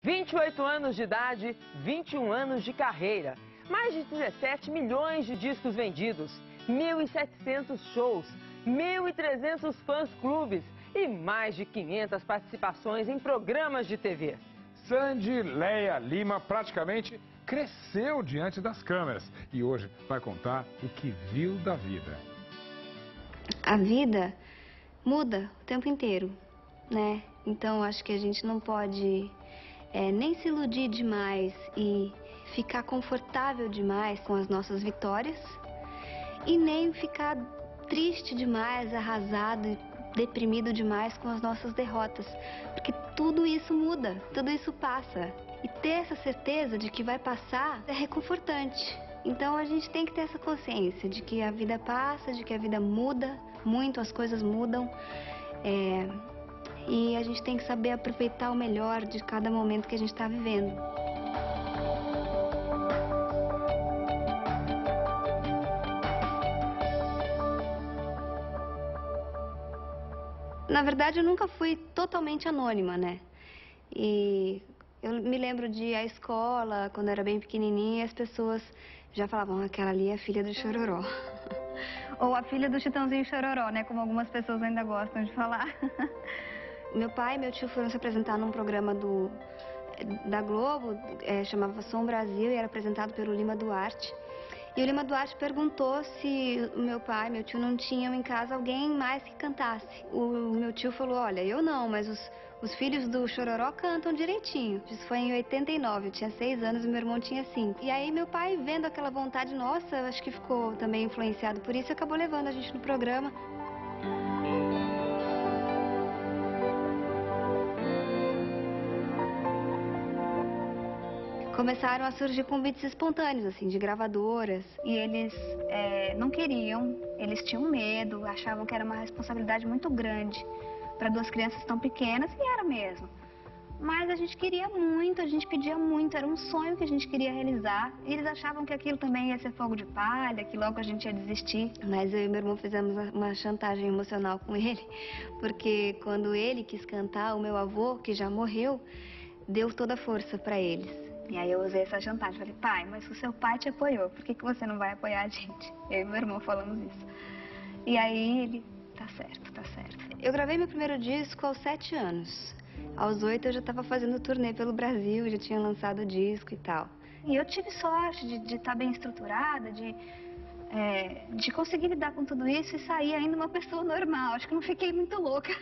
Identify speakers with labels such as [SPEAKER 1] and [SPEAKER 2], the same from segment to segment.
[SPEAKER 1] 28 anos de idade, 21 anos de carreira, mais de 17 milhões de discos vendidos, 1.700 shows, 1.300 fãs-clubes e mais de 500 participações em programas de TV.
[SPEAKER 2] Sandy Leia Lima praticamente cresceu diante das câmeras e hoje vai contar o que viu da vida.
[SPEAKER 3] A vida muda o tempo inteiro, né? Então acho que a gente não pode nem se iludir demais e ficar confortável demais com as nossas vitórias e nem ficar triste demais, arrasado e deprimido demais com as nossas derrotas, porque tudo isso muda, tudo isso passa. E ter essa certeza de que vai passar é reconfortante. Então a gente tem que ter essa consciência de que a vida passa, de que a vida muda muito, as coisas mudam. E a gente tem que saber aproveitar o melhor de cada momento que a gente está vivendo. Na verdade, eu nunca fui totalmente anônima, né? E eu me lembro de ir à escola, quando eu era bem pequenininha, e as pessoas já falavam, aquela ali é a filha do Chororó. Ou a filha do Chitãozinho Chororó, né? Como algumas pessoas ainda gostam de falar. Meu pai e meu tio foram se apresentar num programa da Globo, chamava Som Brasil, e era apresentado pelo Lima Duarte. E o Lima Duarte perguntou se o meu pai e meu tio não tinham em casa alguém mais que cantasse. O meu tio falou, olha, eu não, mas os filhos do Chororó cantam direitinho. Isso foi em 89, eu tinha 6 anos e meu irmão tinha 5. E aí meu pai, vendo aquela vontade nossa, acho que ficou também influenciado por isso, acabou levando a gente no programa. Começaram a surgir convites espontâneos, assim, de gravadoras. E eles não queriam, eles tinham medo, achavam que era uma responsabilidade muito grande para 2 crianças tão pequenas, e era mesmo. Mas a gente queria muito, a gente pedia muito, era um sonho que a gente queria realizar. E eles achavam que aquilo também ia ser fogo de palha, que logo a gente ia desistir. Mas eu e meu irmão fizemos uma chantagem emocional com ele, porque quando ele quis cantar, o meu avô, que já morreu, deu toda a força para eles. E aí eu usei essa chantagem, falei, pai, mas o seu pai te apoiou, por que você não vai apoiar a gente? Eu e meu irmão falamos isso. E aí ele, tá certo, tá certo. Eu gravei meu primeiro disco aos 7 anos. Aos 8 eu já estava fazendo turnê pelo Brasil, já tinha lançado o disco e tal. E eu tive sorte de estar bem estruturada, de conseguir lidar com tudo isso e sair ainda uma pessoa normal. Acho que não fiquei muito louca.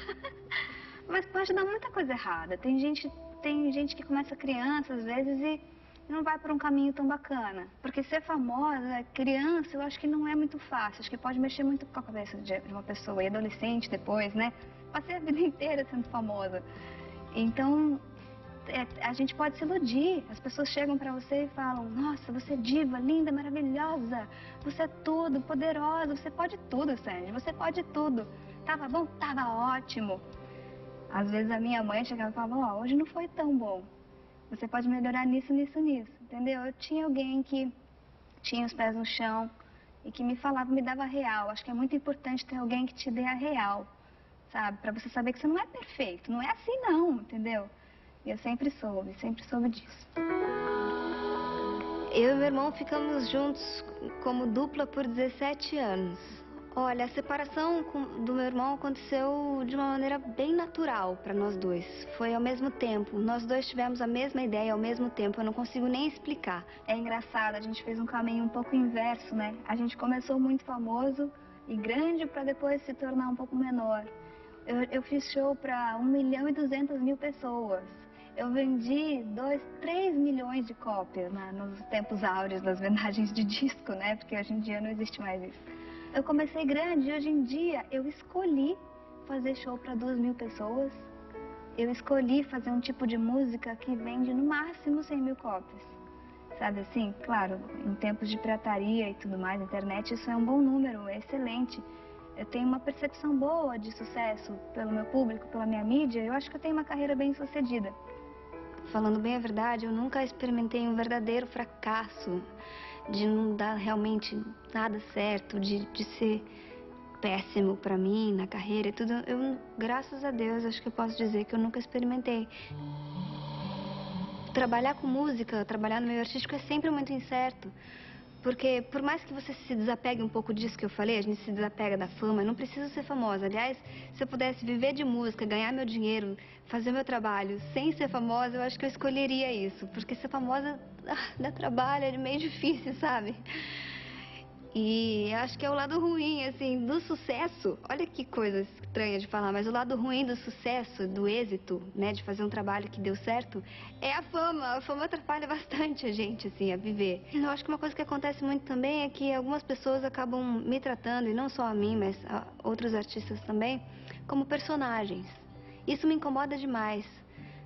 [SPEAKER 3] Mas pode dar muita coisa errada. Tem gente que começa criança, às vezes, e não vai por um caminho tão bacana. Porque ser famosa, criança, eu acho que não é muito fácil. Acho que pode mexer muito com a cabeça de uma pessoa. E adolescente depois, né? Passei a vida inteira sendo famosa. Então, a gente pode se iludir. As pessoas chegam pra você e falam, nossa, você é diva, linda, maravilhosa. Você é tudo, poderosa. Você pode tudo, Sandy. Você pode tudo. Tava bom? Tava ótimo. Às vezes a minha mãe chegava e falava, hoje não foi tão bom. Você pode melhorar nisso, nisso, nisso. Entendeu? Eu tinha alguém que tinha os pés no chão e que me falava, me dava a real. Acho que é muito importante ter alguém que te dê a real, sabe? Pra você saber que você não é perfeito. Não é assim não, entendeu? E eu sempre soube disso. Eu e meu irmão ficamos juntos como dupla por 17 anos. Olha, a separação do meu irmão aconteceu de uma maneira bem natural para nós dois. Foi ao mesmo tempo. Nós dois tivemos a mesma ideia ao mesmo tempo. Eu não consigo nem explicar. É engraçado, a gente fez um caminho um pouco inverso, né? A gente começou muito famoso e grande para depois se tornar um pouco menor. Eu fiz show para 1.200.000 pessoas. Eu vendi 3 milhões de cópias nos tempos áureos das vendagens de disco, né? Porque hoje em dia não existe mais isso. Eu comecei grande e hoje em dia eu escolhi fazer show para 2.000 pessoas. Eu escolhi fazer um tipo de música que vende no máximo 100.000 cópias. Sabe assim? Claro, em tempos de pirataria e tudo mais, internet, isso é um bom número, é excelente. Eu tenho uma percepção boa de sucesso pelo meu público, pela minha mídia. Eu acho que eu tenho uma carreira bem sucedida. Falando bem a verdade, eu nunca experimentei um verdadeiro fracasso, de não dar realmente nada certo, de ser péssimo pra mim na carreira e tudo. Eu, graças a Deus, acho que eu posso dizer que eu nunca experimentei. trabalhar com música, trabalhar no meio artístico é sempre muito incerto. Porque por mais que você se desapegue um pouco disso que eu falei, a gente se desapega da fama, eu não preciso ser famosa. Aliás, se eu pudesse viver de música, ganhar meu dinheiro, fazer meu trabalho sem ser famosa, eu acho que eu escolheria isso. Porque ser famosa dá trabalho, é meio difícil, sabe? E eu acho que é o lado ruim, assim, do sucesso. Olha que coisa estranha de falar, mas o lado ruim do sucesso, do êxito, né, de fazer um trabalho que deu certo, é a fama. A fama atrapalha bastante a gente, assim, a viver. Eu acho que uma coisa que acontece muito também é que algumas pessoas acabam me tratando, e não só a mim, mas a outros artistas também, como personagens. Isso me incomoda demais.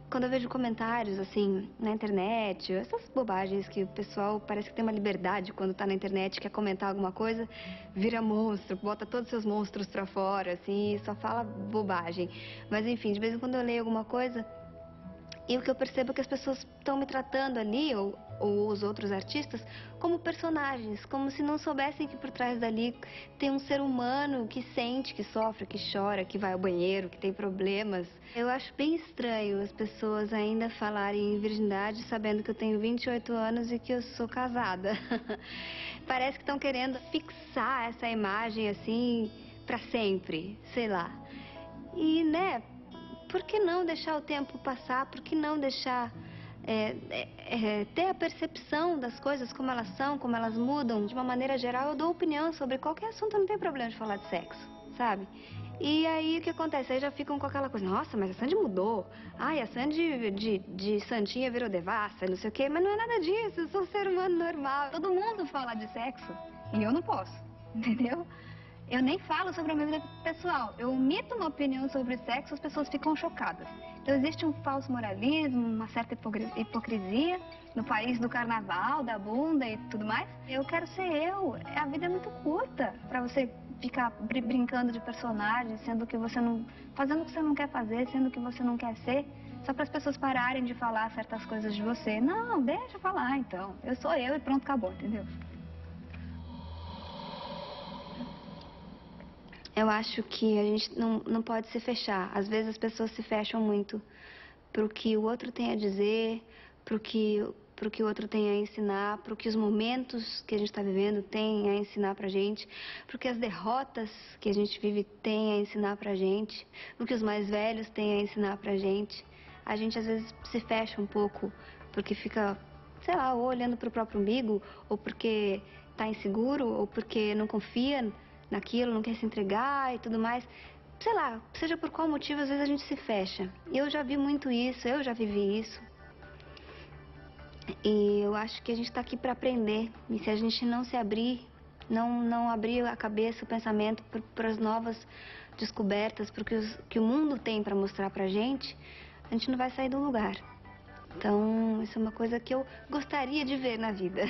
[SPEAKER 3] Quando eu vejo comentários, assim, na internet, essas bobagens que o pessoal parece que tem uma liberdade quando tá na internet, quer comentar alguma coisa, vira monstro, bota todos os seus monstros pra fora, assim, só fala bobagem. Mas, enfim, de vez em quando eu leio alguma coisa e o que eu percebo é que as pessoas estão me tratando ali, ou os outros artistas, como personagens, como se não soubessem que por trás dali tem um ser humano que sente, que sofre, que chora, que vai ao banheiro, que tem problemas. Eu acho bem estranho as pessoas ainda falarem em virgindade sabendo que eu tenho 28 anos e que eu sou casada. Parece que estão querendo fixar essa imagem assim pra sempre, sei lá. E, né, por que não deixar o tempo passar? Por que não deixar ter a percepção das coisas como elas são, como elas mudam? De uma maneira geral, eu dou opinião sobre qualquer assunto, não tem problema de falar de sexo, sabe? E aí o que acontece? Aí já ficam com aquela coisa, nossa, mas a Sandy mudou. Ai, a Sandy de santinha virou devassa, não sei o quê. Mas não é nada disso, eu sou um ser humano normal. Todo mundo fala de sexo e eu não posso, entendeu? Eu nem falo sobre a minha vida pessoal. Eu omito uma opinião sobre sexo, as pessoas ficam chocadas. Então existe um falso moralismo, uma certa hipocrisia no país do carnaval, da bunda e tudo mais. Eu quero ser eu. A vida é muito curta para você ficar brincando de personagem, sendo que você não, fazendo o que você não quer fazer, sendo o que você não quer ser, só para as pessoas pararem de falar certas coisas de você. Não, deixa falar então. Eu sou eu e pronto, acabou, entendeu? Eu acho que a gente não pode se fechar. Às vezes as pessoas se fecham muito pro que o outro tem a dizer, pro que o outro tem a ensinar, pro que os momentos que a gente está vivendo têm a ensinar pra gente, pro que as derrotas que a gente vive têm a ensinar pra gente, pro que os mais velhos têm a ensinar pra gente. A gente às vezes se fecha um pouco porque fica, sei lá, ou olhando pro próprio umbigo, ou porque tá inseguro, ou porque não confia naquilo, não quer se entregar e tudo mais. Sei lá, seja por qual motivo, às vezes a gente se fecha. Eu já vi muito isso, eu já vivi isso. E eu acho que a gente está aqui para aprender. E se a gente não se abrir, não abrir a cabeça, o pensamento para as novas descobertas, para que o mundo tem para mostrar para a gente não vai sair do lugar. Então, isso é uma coisa que eu gostaria de ver na vida.